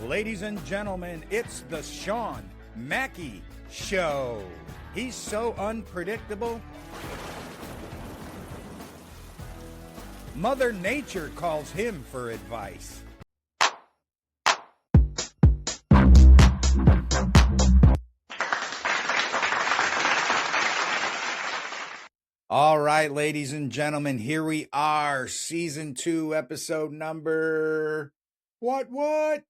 Ladies and gentlemen, it's the Sean Mackey Show. He's so unpredictable. Mother Nature calls him for advice. All right, ladies and gentlemen, here we are, season 2, episode number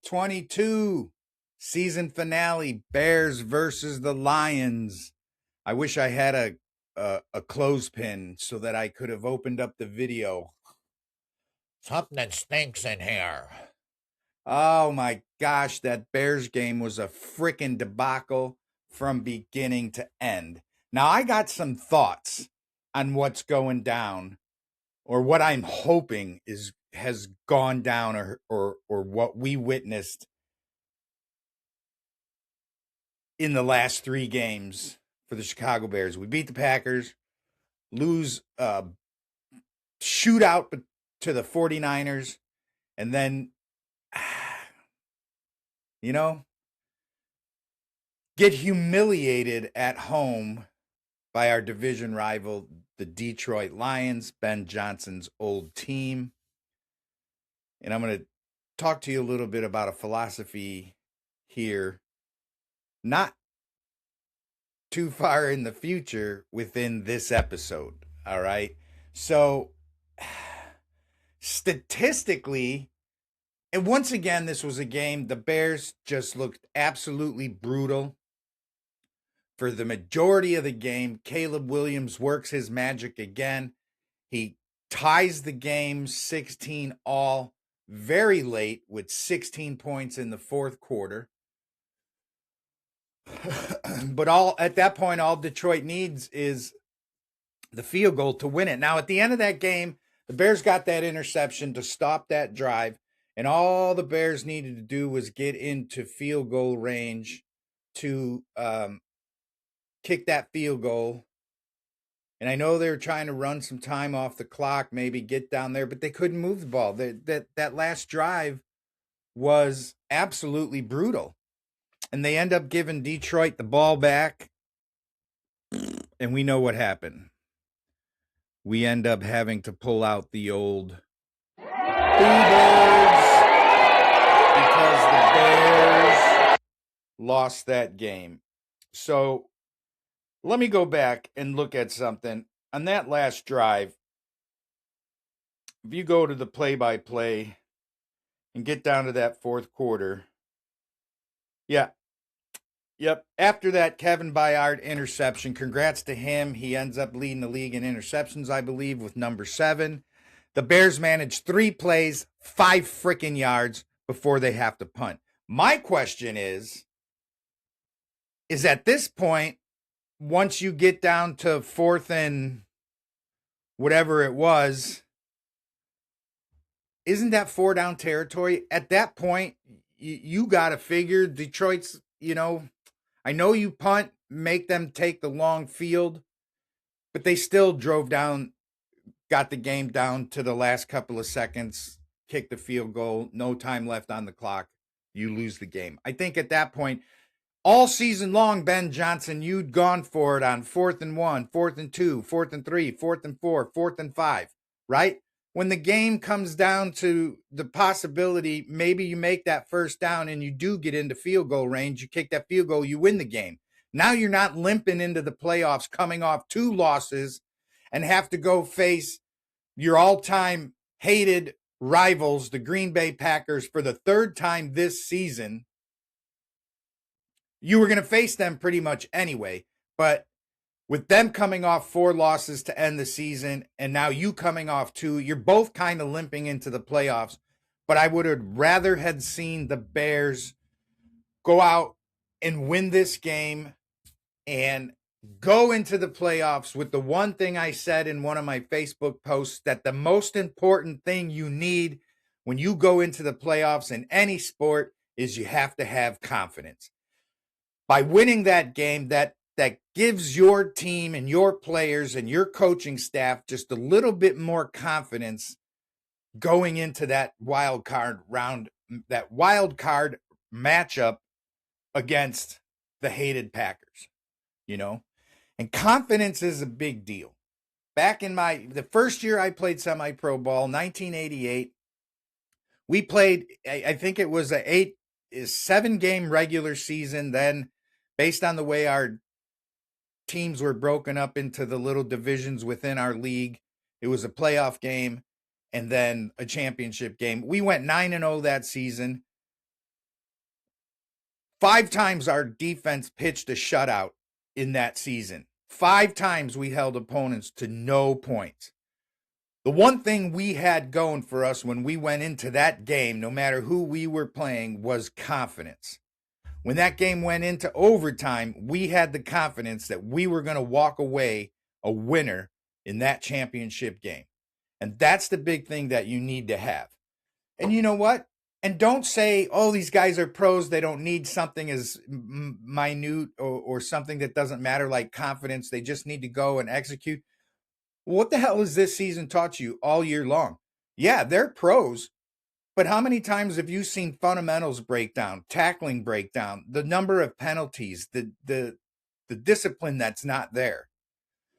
22, season finale, Bears versus the Lions. I wish I had a clothespin so that I could have opened up the video. Something stinks in here. Oh my gosh, that Bears game was a freaking debacle from beginning to end. Now, I got some thoughts on what's going down, or what I'm hoping has gone down, or what we witnessed in the last 3 games for the Chicago Bears. We beat the Packers, lose shootout to the 49ers, and then get humiliated at home by our division rival, the Detroit Lions, Ben Johnson's old team. And I'm going to talk to you a little bit about a philosophy here, not too far in the future within this episode. All right. So statistically, and once again, this was a game, the Bears just looked absolutely brutal. For the majority of the game, Caleb Williams works his magic again. He ties the game 16-all very late with 16 points in the fourth quarter. But at that point, all Detroit needs is the field goal to win it. Now, at the end of that game, the Bears got that interception to stop that drive, and all the Bears needed to do was get into field goal range to kick that field goal. And I know they were trying to run some time off the clock, maybe get down there, but they couldn't move the ball. That last drive was absolutely brutal. And they end up giving Detroit the ball back. And we know what happened. We end up having to pull out the old Boo-Birds because the Bears lost that game. So let me go back and look at something. On that last drive, if you go to the play-by-play and get down to that fourth quarter, after that Kevin Byard interception, congrats to him. He ends up leading the league in interceptions, I believe, with number 7. The Bears managed 3 plays, 5 freaking yards before they have to punt. My question is at this point, once you get down to 4th and whatever it was, isn't that 4 down territory? At that point, you got to figure Detroit's, I know you punt, make them take the long field, but they still drove down, got the game down to the last couple of seconds, kicked the field goal, no time left on the clock, you lose the game. I think at that point, all season long, Ben Johnson, you'd gone for it on 4th and 1, 4th and 2, 4th and 3, 4th and 4, 4th and 5, right? When the game comes down to the possibility, maybe you make that first down and you do get into field goal range, you kick that field goal, you win the game. Now you're not limping into the playoffs, coming off 2 losses, and have to go face your all-time hated rivals, the Green Bay Packers, for the 3rd time this season. You were going to face them pretty much anyway, but with them coming off 4 losses to end the season, and now you coming off 2, you're both kind of limping into the playoffs. But I would have rather had seen the Bears go out and win this game and go into the playoffs with the one thing I said in one of my Facebook posts, that the most important thing you need when you go into the playoffs in any sport is you have to have confidence. By winning that game, that gives your team and your players and your coaching staff just a little bit more confidence going into that wild card round, that wild card matchup against the hated Packers, you know? And confidence is a big deal. Back in the first year I played semi-pro ball, 1988, we played, I think it was a 7 game regular season. Then based on the way our teams were broken up into the little divisions within our league, it was a playoff game and then a championship game. We went 9-0 that season. 5 times our defense pitched a shutout in that season. 5 times we held opponents to no points. The one thing we had going for us when we went into that game, no matter who we were playing, was confidence. When that game went into overtime, we had the confidence that we were going to walk away a winner in that championship game. And that's the big thing that you need to have. And you know what? And don't say, oh, these guys are pros. They don't need something as minute or something that doesn't matter like confidence. They just need to go and execute. What the hell has this season taught you all year long? Yeah, they're pros. But how many times have you seen fundamentals break down, tackling break down, the number of penalties, the discipline that's not there?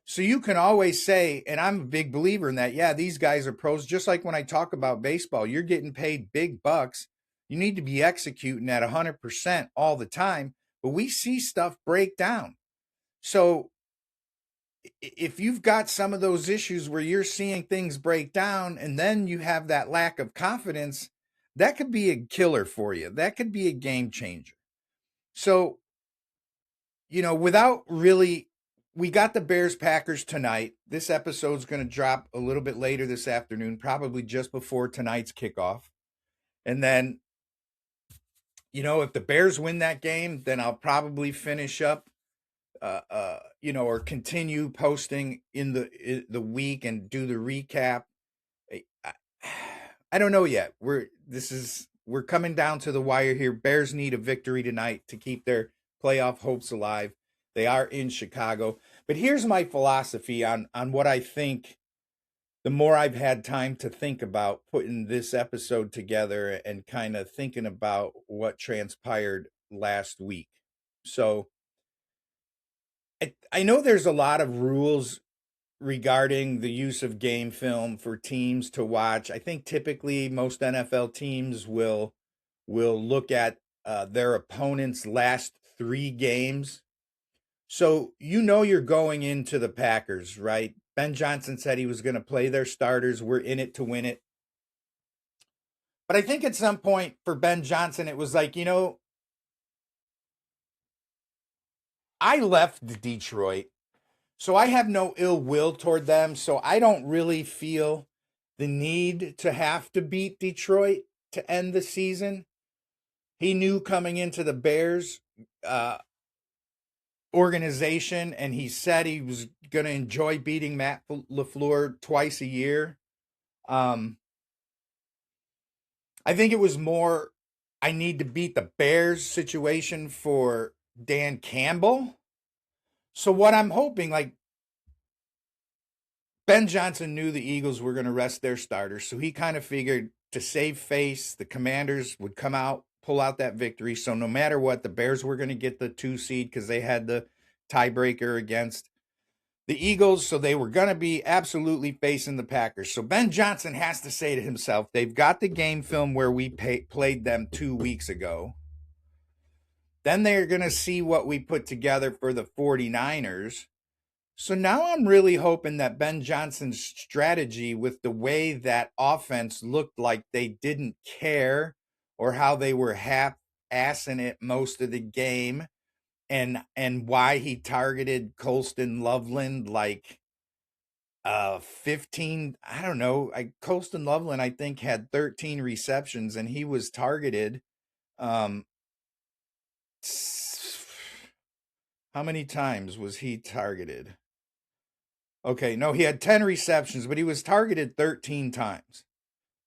So you can always say, and I'm a big believer in that, yeah, these guys are pros. Just like when I talk about baseball, you're getting paid big bucks. You need to be executing at 100% all the time. But we see stuff break down. So if you've got some of those issues where you're seeing things break down and then you have that lack of confidence, that could be a killer for you. That could be a game changer. So, without really, we got the Bears Packers tonight. This episode's going to drop a little bit later this afternoon, probably just before tonight's kickoff. And then, if the Bears win that game, then I'll probably finish up or continue posting in the week and do the recap. I don't know yet. We're coming down to the wire here. Bears need a victory tonight to keep their playoff hopes alive. They are in Chicago. But here's my philosophy on what I think. The more I've had time to think about putting this episode together and kind of thinking about what transpired last week. So I know there's a lot of rules regarding the use of game film for teams to watch. I think typically most NFL teams will look at their opponent's last 3 games. So you're going into the Packers, right? Ben Johnson said he was going to play their starters. We're in it to win it. But I think at some point for Ben Johnson, it was like, I left Detroit, so I have no ill will toward them. So I don't really feel the need to have to beat Detroit to end the season. He knew coming into the Bears organization, and he said he was going to enjoy beating Matt LaFleur twice a year. I think it was more, I need to beat the Bears situation for Dan Campbell. So what I'm hoping, like, Ben Johnson knew the Eagles were going to rest their starters, so he kind of figured to save face, the Commanders would come out, pull out that victory. So no matter what, the Bears were going to get the 2 seed because they had the tiebreaker against the Eagles, so they were going to be absolutely facing the Packers. So Ben Johnson has to say to himself, they've got the game film where we played them 2 weeks ago. Then they're going to see what we put together for the 49ers. So now I'm really hoping that Ben Johnson's strategy with the way that offense looked like they didn't care or how they were half-assing it most of the game and why he targeted Colston Loveland like 15, I don't know. Colston Loveland, I think, had 13 receptions and he was targeted how many times was he targeted? Okay, no, he had 10 receptions, but he was targeted 13 times,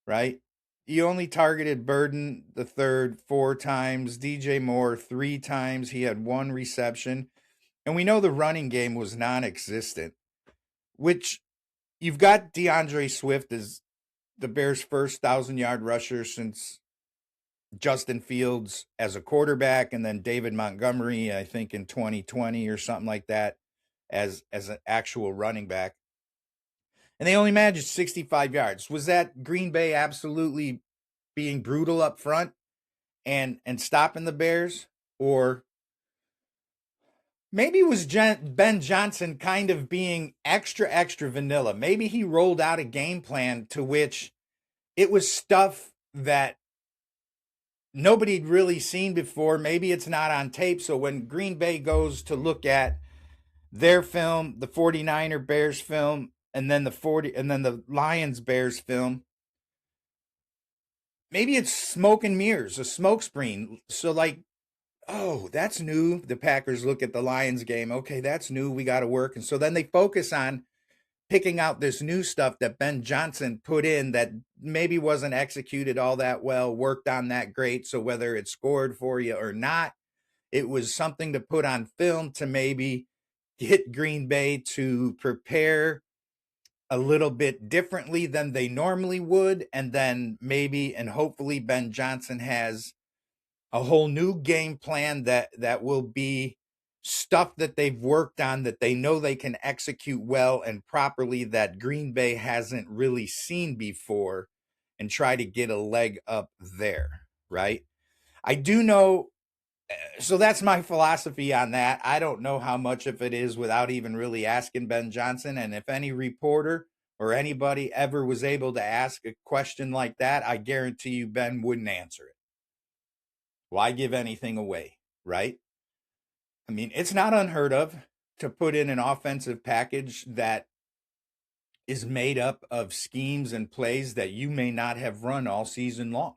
right? He only targeted Burden the third 4 times, DJ Moore 3 times. He had 1 reception. And we know the running game was non-existent, which you've got DeAndre Swift as the Bears' first 1,000-yard rusher since Justin Fields as a quarterback, and then David Montgomery, I think in 2020 or something like that, as an actual running back. And they only managed 65 yards. Was that Green Bay absolutely being brutal up front and stopping the Bears, or maybe it was Ben Johnson kind of being extra vanilla? Maybe he rolled out a game plan to which it was stuff that nobody'd really seen before. Maybe it's not on tape. So when Green Bay goes to look at their film, the 49er Bears film, and then the Lions Bears film, maybe it's smoke and mirrors, a smoke screen. So like, oh, that's new. The Packers look at the Lions game. Okay, that's new. We got to work. And so then they focus on picking out this new stuff that Ben Johnson put in that maybe wasn't executed all that well, worked on that great. So whether it scored for you or not, it was something to put on film to maybe get Green Bay to prepare a little bit differently than they normally would. And then maybe and hopefully Ben Johnson has a whole new game plan that will be stuff that they've worked on that they know they can execute well and properly that Green Bay hasn't really seen before, and try to get a leg up there, right? I do know. So that's my philosophy on that. I don't know how much of it is without even really asking Ben Johnson. And if any reporter or anybody ever was able to ask a question like that, I guarantee you Ben wouldn't answer it. Why give anything away, right? I mean, it's not unheard of to put in an offensive package that is made up of schemes and plays that you may not have run all season long.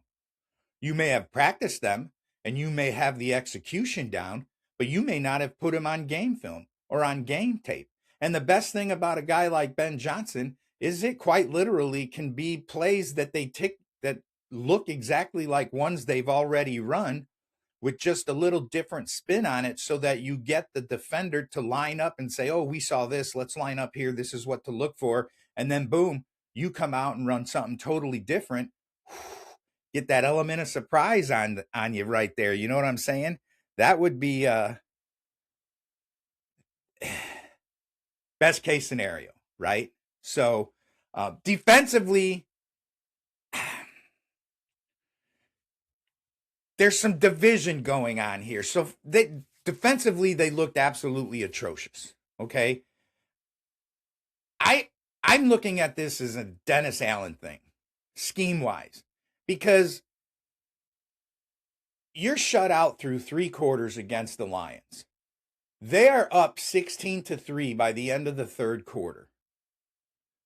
You may have practiced them and you may have the execution down, but you may not have put them on game film or on game tape. And the best thing about a guy like Ben Johnson is it quite literally can be plays that they tick that look exactly like ones they've already run with just a little different spin on it so that you get the defender to line up and say, oh, we saw this. Let's line up here. This is what to look for. And then boom, you come out and run something totally different. Get that element of surprise on you right there. You know what I'm saying? That would be best case scenario, right? So defensively, there's some division going on here. So defensively, they looked absolutely atrocious. Okay. I'm looking at this as a Dennis Allen thing, scheme wise, because you're shut out through 3 quarters against the Lions. They are up 16-3 by the end of the 3rd quarter.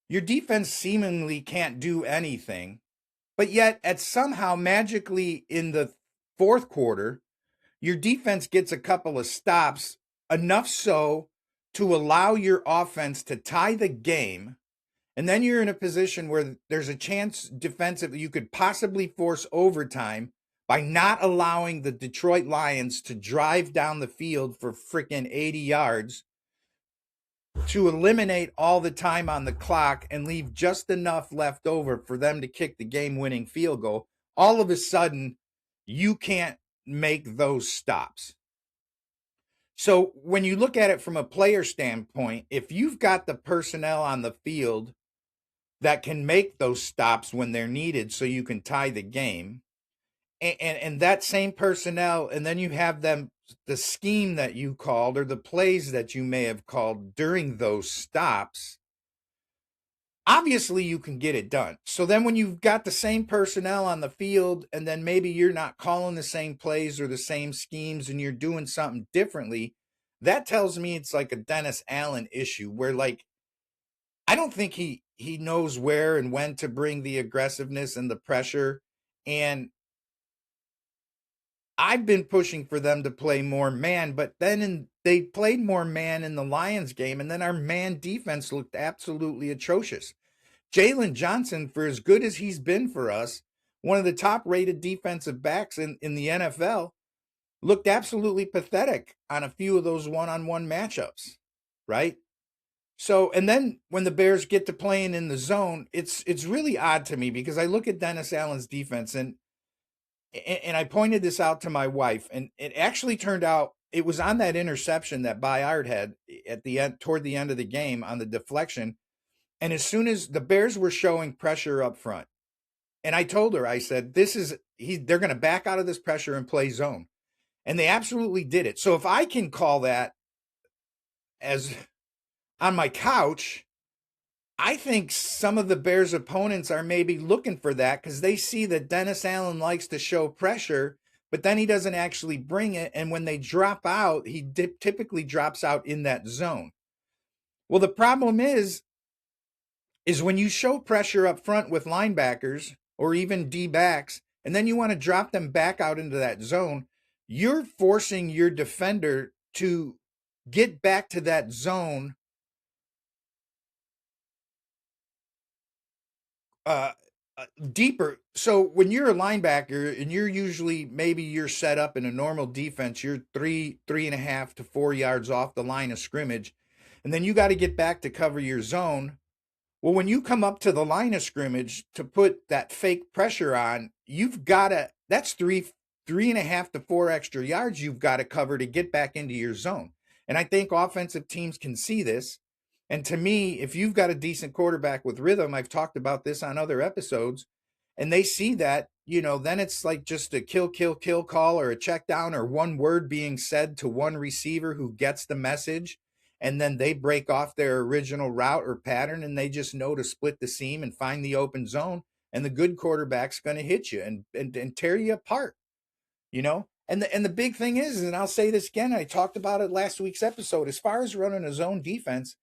Your defense seemingly can't do anything, but yet at somehow magically in the 4th quarter, your defense gets a couple of stops, enough so to allow your offense to tie the game. And then you're in a position where there's a chance defensively you could possibly force overtime by not allowing the Detroit Lions to drive down the field for freaking 80 yards to eliminate all the time on the clock and leave just enough left over for them to kick the game-winning field goal. All of a sudden, you can't make those stops. So when you look at it from a player standpoint, if you've got the personnel on the field that can make those stops when they're needed so you can tie the game, and that same personnel, and then you have them, the scheme that you called or the plays that you may have called during those stops, obviously you can get it done. So then when you've got the same personnel on the field and then maybe you're not calling the same plays or the same schemes and you're doing something differently, that tells me it's like a Dennis Allen issue where, like, I don't think he knows where and when to bring the aggressiveness and the pressure. And I've been pushing for them to play more man, but then they played more man in the Lions game, and then our man defense looked absolutely atrocious. Jalen Johnson, for as good as he's been for us, one of the top-rated defensive backs in the NFL, looked absolutely pathetic on a few of those one-on-one matchups, right? So, and then when the Bears get to playing in the zone, it's really odd to me because I look at Dennis Allen's defense, and and I pointed this out to my wife, and it actually turned out it was on that interception that Bayard had at the end, toward the end of the game on the deflection. And as soon as the Bears were showing pressure up front, and I told her, I said, they're going to back out of this pressure and play zone. And they absolutely did it. So if I can call that as on my couch, I think some of the Bears' opponents are maybe looking for that because they see that Dennis Allen likes to show pressure, but then he doesn't actually bring it. And when they drop out, he typically drops out in that zone. Well, the problem is when you show pressure up front with linebackers or even D backs, and then you want to drop them back out into that zone, you're forcing your defender to get back to that zone uh, deeper. So when you're a linebacker and you're usually maybe you're set up in a normal defense, you're 3.5 to 4 yards off the line of scrimmage, and then you got to get back to cover your zone. Well, when you come up to the line of scrimmage to put that fake pressure on, you've got to, that's 3.5 to 4 extra yards you've got to cover to get back into your zone. And I think offensive teams can see this. And to me, if you've got a decent quarterback with rhythm, I've talked about this on other episodes, and they see that, then it's like just a kill, kill, kill call or a check down or one word being said to one receiver who gets the message. And then they break off their original route or pattern and they just know to split the seam and find the open zone. And the good quarterback's going to hit you and tear you apart. And the big thing is, and I'll say this again, I talked about it last week's episode, as far as running a zone defense,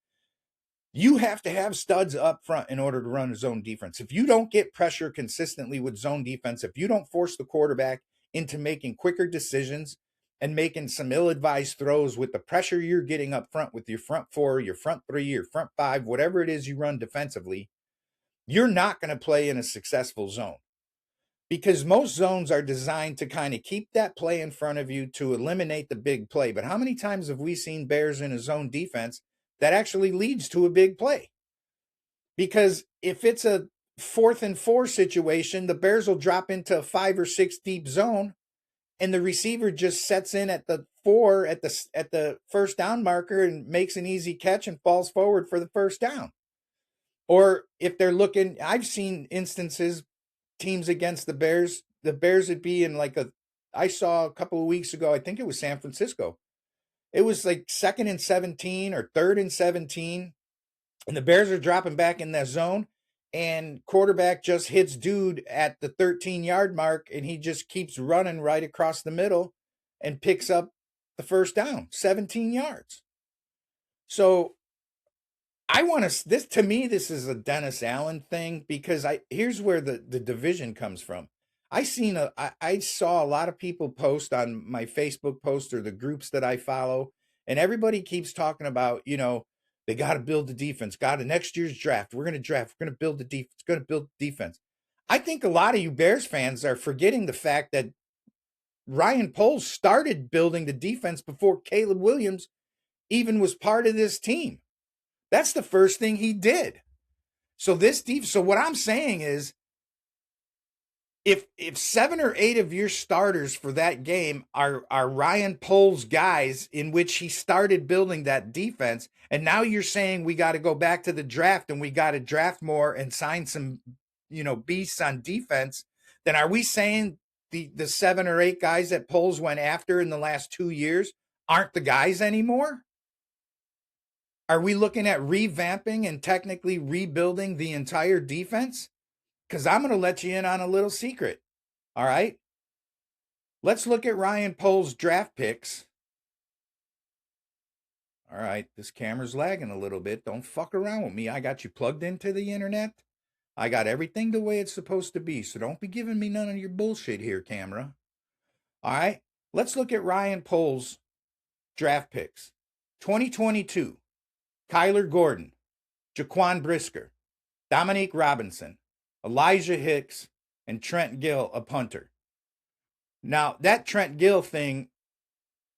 you have to have studs up front in order to run a zone defense. If you don't get pressure consistently with zone defense, if you don't force the quarterback into making quicker decisions and making some ill-advised throws with the pressure you're getting up front with your front four, your front three, your front five, whatever it is you run defensively, you're not going to play in a successful zone. Because most zones are designed to kind of keep that play in front of you to eliminate the big play. But how many times have we seen Bears in a zone defense that actually leads to a big play? Because if it's a 4th and 4 situation, the Bears will drop into a 5 or 6 deep zone and the receiver just sets in at the 4 at the first down marker and makes an easy catch and falls forward for the first down. Or if they're looking, I've seen instances, teams against the Bears would be in I saw a couple of weeks ago, I think it was San Francisco. It was like 2nd and 17 or 3rd and 17, and the Bears are dropping back in that zone, and quarterback just hits dude at the 13-yard mark, and he just keeps running right across the middle and picks up the first down, 17 yards. So I want to this is a Dennis Allen thing because here's where the division comes from. I saw a lot of people post on my Facebook post or the groups that I follow, and everybody keeps talking about, they got to build the defense. Got to next year's draft. We're going to draft. We're going to build the defense. Going to build the defense. I think a lot of you Bears fans are forgetting the fact that Ryan Poles started building the defense before Caleb Williams even was part of this team. That's the first thing he did. So what I'm saying is, if 7 or 8 of your starters for that game are Ryan Poles guys in which he started building that defense, and now you're saying we got to go back to the draft and we got to draft more and sign some, beasts on defense, then are we saying the 7 or 8 guys that Poles went after in the last 2 years aren't the guys anymore? Are we looking at revamping and technically rebuilding the entire defense? Because I'm going to let you in on a little secret. All right? Let's look at Ryan Poles' draft picks. All right, this camera's lagging a little bit. Don't fuck around with me. I got you plugged into the internet. I got everything the way it's supposed to be. So don't be giving me none of your bullshit here, camera. All right? Let's look at Ryan Poles' draft picks. 2022. Kyler Gordon, Jaquan Brisker, Dominique Robinson, Elijah Hicks, and Trent Gill, a punter. Now, that Trent Gill thing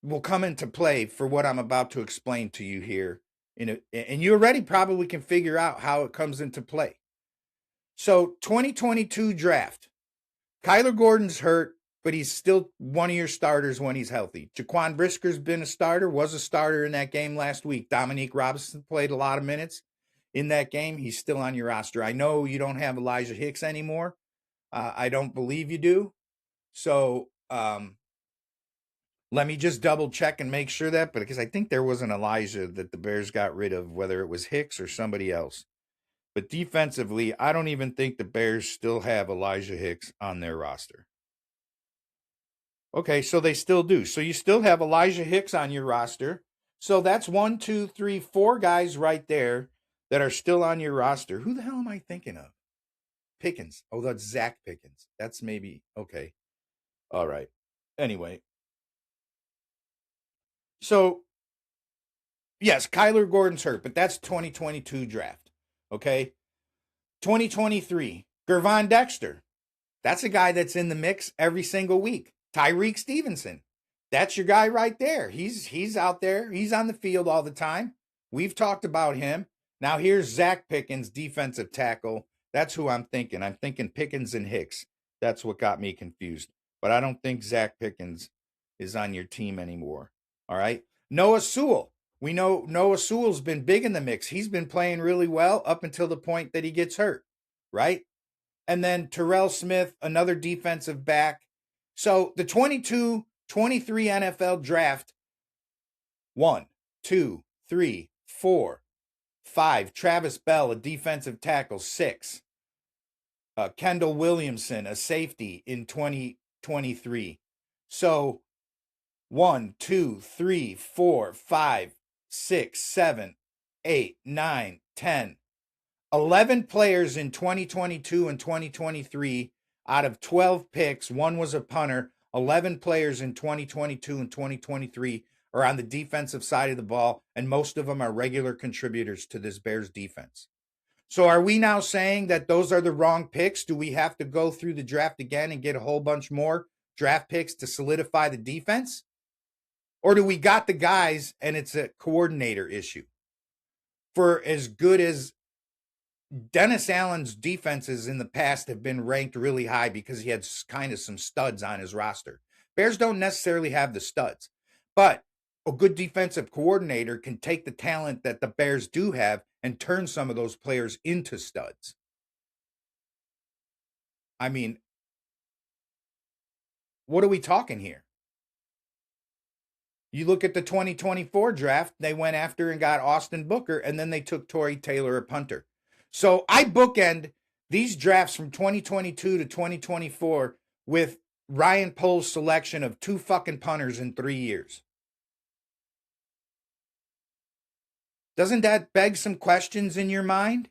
will come into play for what I'm about to explain to you here. And you already probably can figure out how it comes into play. So, 2022 draft. Kyler Gordon's hurt, but he's still one of your starters when he's healthy. Jaquan Brisker's been a starter, was a starter in that game last week. Dominique Robinson played a lot of minutes in that game. He's still on your roster. I know you don't have Elijah Hicks anymore. I don't believe you do. So let me just double check and make sure that, because I think there was an Elijah that the Bears got rid of, whether it was Hicks or somebody else. But defensively, I don't even think the Bears still have Elijah Hicks on their roster. Okay, so they still do. So you still have Elijah Hicks on your roster. So that's 1, 2, 3, 4 guys right there that are still on your roster. Who the hell am I thinking of? Pickens. Oh, that's Zach Pickens. That's maybe okay. All right. Anyway. So yes, Kyler Gordon's hurt, but that's 2022 draft. Okay. 2023, Gervon Dexter. That's a guy that's in the mix every single week. Tyreek Stevenson. That's your guy right there. He's out there. He's on the field all the time. We've talked about him. Now here's Zach Pickens, defensive tackle. That's who I'm thinking. I'm thinking Pickens and Hicks. That's what got me confused. But I don't think Zach Pickens is on your team anymore. All right. Noah Sewell. We know Noah Sewell's been big in the mix. He's been playing really well up until the point that he gets hurt, right? And then Terrell Smith, another defensive back. So the 22-23 NFL draft, 1, 2, 3, 4, 5. Travis Bell, a defensive tackle, 6. Kendall Williamson, a safety in 2023. So 1, 2, 3, 4, 5, 6, 7, 8, 9, 10, 11 players in 2022 and 2023 out of 12 picks. One was a punter. 11 players in 2022 and 2023 are on the defensive side of the ball, and most of them are regular contributors to this Bears defense. So are we now saying that those are the wrong picks? Do we have to go through the draft again and get a whole bunch more draft picks to solidify the defense? Or do we got the guys and it's a coordinator issue? For as good as Dennis Allen's defenses in the past have been ranked really high because he had kind of some studs on his roster. Bears don't necessarily have the studs, but a good defensive coordinator can take the talent that the Bears do have and turn some of those players into studs. I mean, what are we talking here? You look at the 2024 draft, they went after and got Austin Booker, and then they took Torrey Taylor, a punter. So I bookend these drafts from 2022 to 2024 with Ryan Pohl's selection of 2 fucking punters in 3 years. Doesn't that beg some questions in your mind?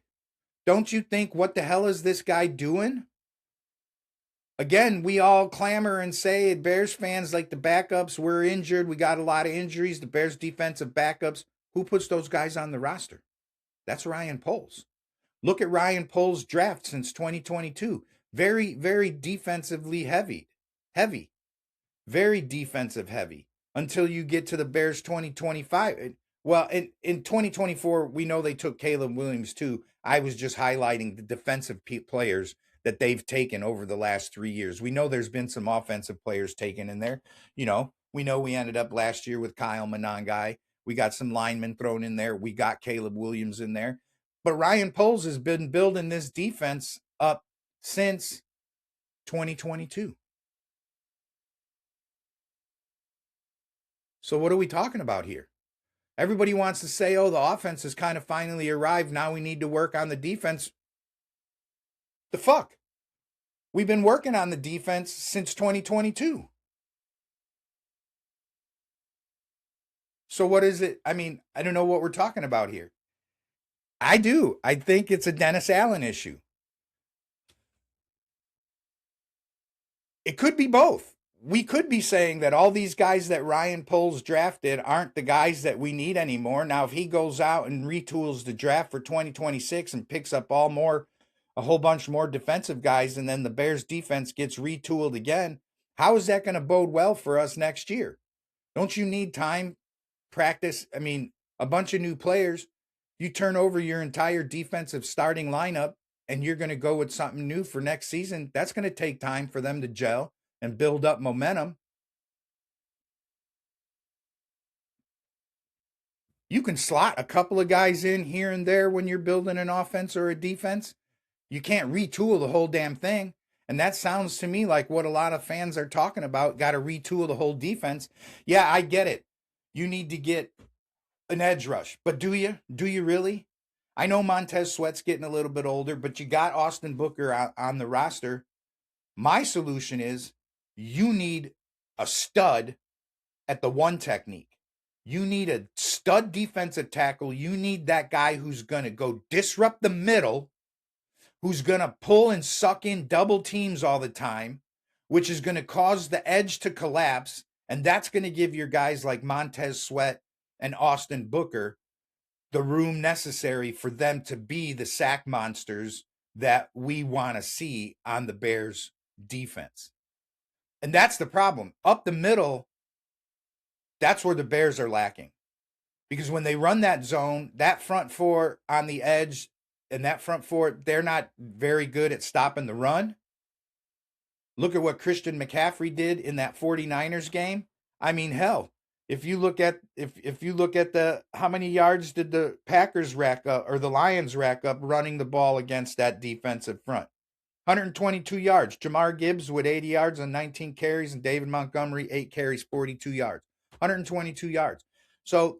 Don't you think, what the hell is this guy doing? Again, we all clamor and say, Bears fans, like the backups were injured. We got a lot of injuries. The Bears defensive backups. Who puts those guys on the roster? That's Ryan Poles. Look at Ryan Poles' draft since 2022. Very, very defensively heavy. Very defensive heavy until you get to the Bears 2025. Well, in 2024, we know they took Caleb Williams too. I was just highlighting the defensive players that they've taken over the last 3 years. We know there's been some offensive players taken in there. You know, we ended up last year with Kyle Monangai. We got some linemen thrown in there. We got Caleb Williams in there. But Ryan Poles has been building this defense up since 2022. So what are we talking about here? Everybody wants to say, oh, the offense has kind of finally arrived. Now we need to work on the defense. The fuck? We've been working on the defense since 2022. So what is it? I mean, I don't know what we're talking about here. I do. I think it's a Dennis Allen issue. It could be both. We could be saying that all these guys that Ryan Poles drafted aren't the guys that we need anymore. Now, if he goes out and retools the draft for 2026 and picks up a whole bunch more defensive guys, and then the Bears defense gets retooled again, how is that going to bode well for us next year? Don't you need time, practice? I mean, a bunch of new players. You turn over your entire defensive starting lineup and you're going to go with something new for next season. That's going to take time for them to gel. and build up momentum. You can slot a couple of guys in here and there when you're building an offense or a defense. You can't retool the whole damn thing. And that sounds to me like what a lot of fans are talking about. Got to retool the whole defense. Yeah, I get it. You need to get an edge rush. But do you? Do you really? I know Montez Sweat's getting a little bit older, but you got Austin Booker on the roster. My solution is you need a stud at the one technique. You need a stud defensive tackle. You need that guy who's going to go disrupt the middle, who's going to pull and suck in double teams all the time, which is going to cause the edge to collapse. And that's going to give your guys like Montez Sweat and Austin Booker the room necessary for them to be the sack monsters that we want to see on the Bears defense. And that's the problem. Up the middle, that's where the Bears are lacking. Because when they run that zone, that front four on the edge and that front four, they're not very good at stopping the run. Look at what Christian McCaffrey did in that 49ers game. I mean, hell, if you look at the how many yards did the Packers rack up or the Lions rack up running the ball against that defensive front? 122 yards. Jamar Gibbs with 80 yards on 19 carries, and David Montgomery 8 carries, 42 yards. 122 yards. So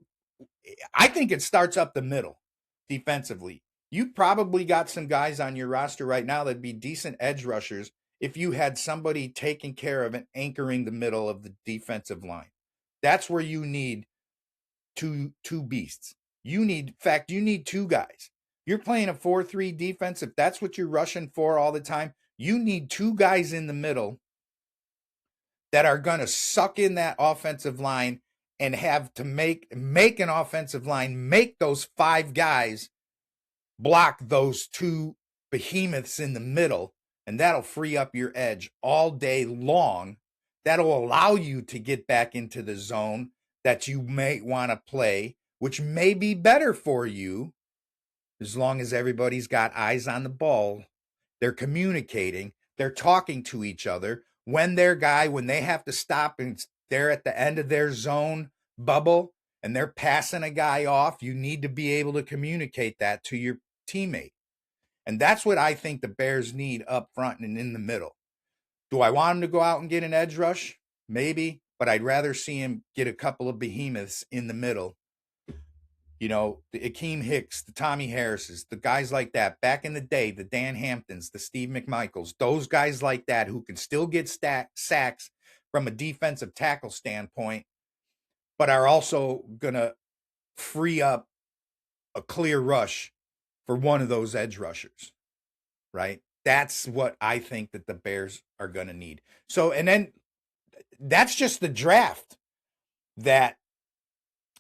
I think it starts up the middle defensively. You probably got some guys on your roster right now that'd be decent edge rushers if you had somebody taking care of and anchoring the middle of the defensive line. That's where you need two beasts. You need two guys. You're playing a 4-3 defense. If that's what you're rushing for all the time, you need two guys in the middle that are going to suck in that offensive line and have to make an offensive line, make those five guys block those two behemoths in the middle, and that'll free up your edge all day long. That'll allow you to get back into the zone that you may want to play, which may be better for you as long as everybody's got eyes on the ball. They're communicating, they're talking to each other. When they have to stop and they're at the end of their zone bubble and they're passing a guy off, you need to be able to communicate that to your teammate. And that's what I think the Bears need up front and in the middle. Do I want him to go out and get an edge rush? Maybe, but I'd rather see him get a couple of behemoths in the middle. You know, the Akeem Hicks, the Tommy Harrises, the guys like that. Back in the day, the Dan Hamptons, the Steve McMichaels, those guys like that who can still get sacks from a defensive tackle standpoint, but are also going to free up a clear rush for one of those edge rushers, right? That's what I think that the Bears are going to need. So, and then that's just the draft that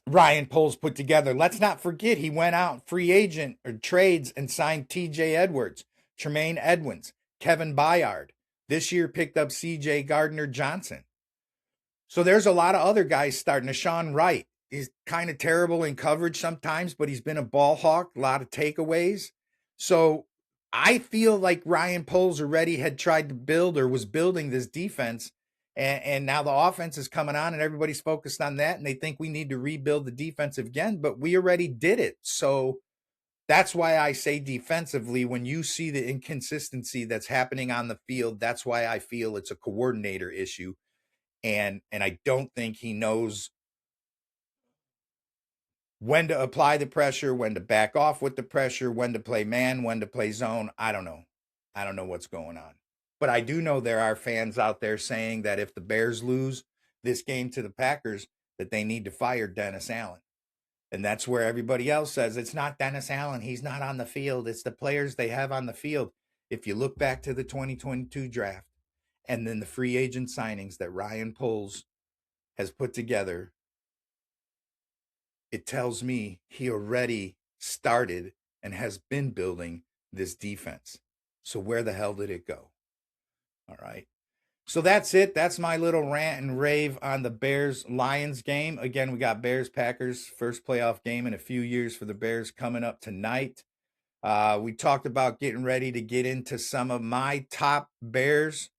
Ryan Poles put together. Let's not forget he went out free agent or trades and signed TJ Edwards, Tremaine Edmonds, Kevin Byard. This year picked up CJ Gardner-Johnson. So there's a lot of other guys starting. Sean Wright is kind of terrible in coverage sometimes, but he's been a ball hawk, a lot of takeaways. So I feel like Ryan Poles already had tried to build or was building this defense. And now the offense is coming on and everybody's focused on that. And they think we need to rebuild the defense again, but we already did it. So that's why I say defensively, when you see the inconsistency that's happening on the field, that's why I feel it's a coordinator issue. And I don't think he knows when to apply the pressure, when to back off with the pressure, when to play man, when to play zone. I don't know. I don't know what's going on. But I do know there are fans out there saying that if the Bears lose this game to the Packers, that they need to fire Dennis Allen. And that's where everybody else says it's not Dennis Allen. He's not on the field. It's the players they have on the field. If you look back to the 2022 draft and then the free agent signings that Ryan Poles has put together, it tells me he already started and has been building this defense. So where the hell did it go? All right. So that's it. That's my little rant and rave on the Bears-Lions game. Again, we got Bears-Packers, first playoff game in a few years for the Bears coming up tonight. We talked about getting ready to get into some of my top Bears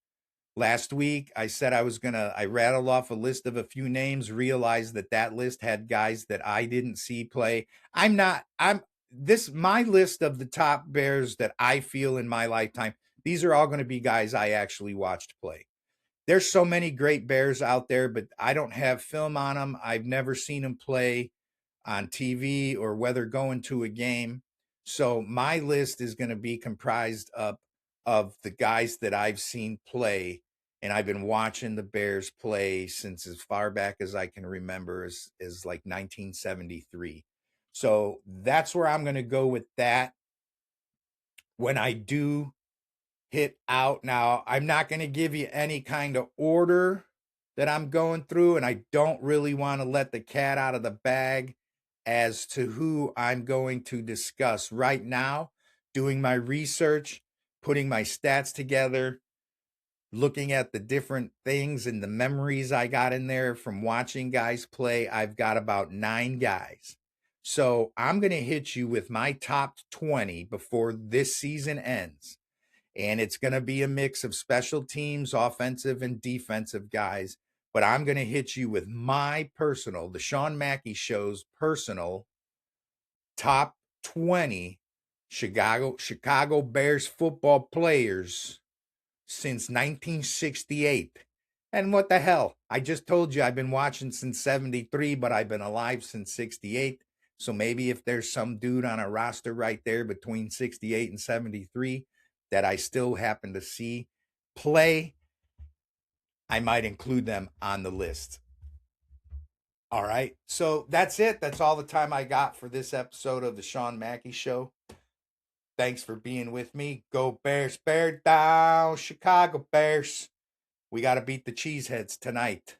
Last week, I said I rattled off a list of a few names, realized that that list had guys that I didn't see play. My list of the top Bears that I feel in my lifetime, these are all going to be guys I actually watched play. There's so many great Bears out there, but I don't have film on them. I've never seen them play on TV or whether going to a game. So my list is going to be comprised of the guys that I've seen play, and I've been watching the Bears play since as far back as I can remember, is like 1973. So that's where I'm going to go with that. When I do hit out now, I'm not going to give you any kind of order that I'm going through, and I don't really want to let the cat out of the bag as to who I'm going to discuss right now. Doing my research, putting my stats together, looking at the different things and the memories I got in there from watching guys play, I've got about 9 guys. So I'm going to hit you with my top 20 before this season ends. And it's going to be a mix of special teams, offensive and defensive guys. But I'm going to hit you with my personal, the Sean Mackey Show's personal top 20 Chicago Bears football players since 1968. And what the hell? I just told you I've been watching since 73, but I've been alive since 68. So maybe if there's some dude on a roster right there between 68 and 73 that I still happen to see play, I might include them on the list. All right. So that's it. That's all the time I got for this episode of the Sean Mackey Show. Thanks for being with me. Go Bears, bear down, Chicago Bears. We got to beat the Cheeseheads tonight.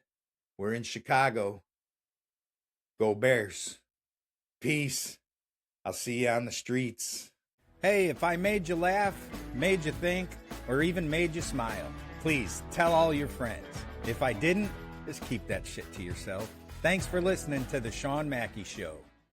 We're in Chicago. Go Bears. Peace. I'll see you on the streets. Hey, if I made you laugh, made you think, or even made you smile, please tell all your friends. If I didn't, just keep that shit to yourself. Thanks for listening to the Sean Mackey Show.